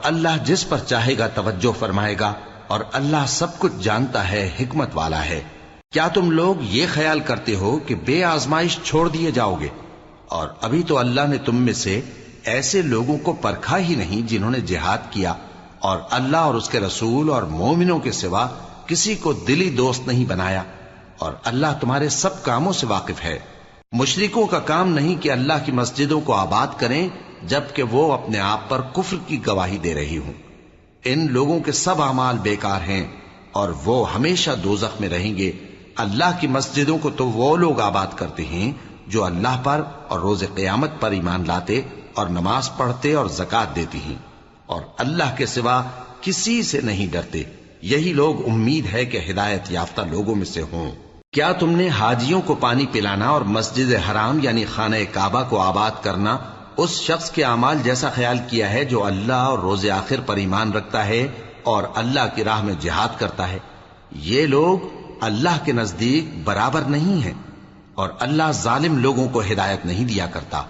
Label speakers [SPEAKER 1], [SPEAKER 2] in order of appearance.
[SPEAKER 1] اللہ جس پر چاہے گا توجہ فرمائے گا، اور اللہ سب کچھ جانتا ہے، حکمت والا ہے۔ کیا تم لوگ یہ خیال کرتے ہو کہ بے آزمائش چھوڑ دیے جاؤ گے؟ اور ابھی تو اللہ نے تم میں سے ایسے لوگوں کو پرکھا ہی نہیں جنہوں نے جہاد کیا، اور اللہ اور اس کے رسول اور مومنوں کے سوا کسی کو دلی دوست نہیں بنایا، اور اللہ تمہارے سب کاموں سے واقف ہے۔ مشرکوں کا کام نہیں کہ اللہ کی مسجدوں کو آباد کریں جبکہ وہ اپنے آپ پر کفر کی گواہی دے رہی ہوں۔ ان لوگوں کے سب اعمال بیکار ہیں اور وہ ہمیشہ دوزخ میں رہیں گے۔ اللہ کی مسجدوں کو تو وہ لوگ آباد کرتے ہیں جو اللہ پر اور روز قیامت پر ایمان لاتے اور نماز پڑھتے اور زکوٰۃ دیتی ہیں، اور اللہ کے سوا کسی سے نہیں ڈرتے۔ یہی لوگ امید ہے کہ ہدایت یافتہ لوگوں میں سے ہوں۔ کیا تم نے حاجیوں کو پانی پلانا اور مسجد حرام یعنی خانہ کعبہ کو آباد کرنا اس شخص کے اعمال جیسا خیال کیا ہے جو اللہ اور روز آخر پر ایمان رکھتا ہے اور اللہ کی راہ میں جہاد کرتا ہے؟ یہ لوگ اللہ کے نزدیک برابر نہیں ہیں، اور اللہ ظالم لوگوں کو ہدایت نہیں دیا کرتا۔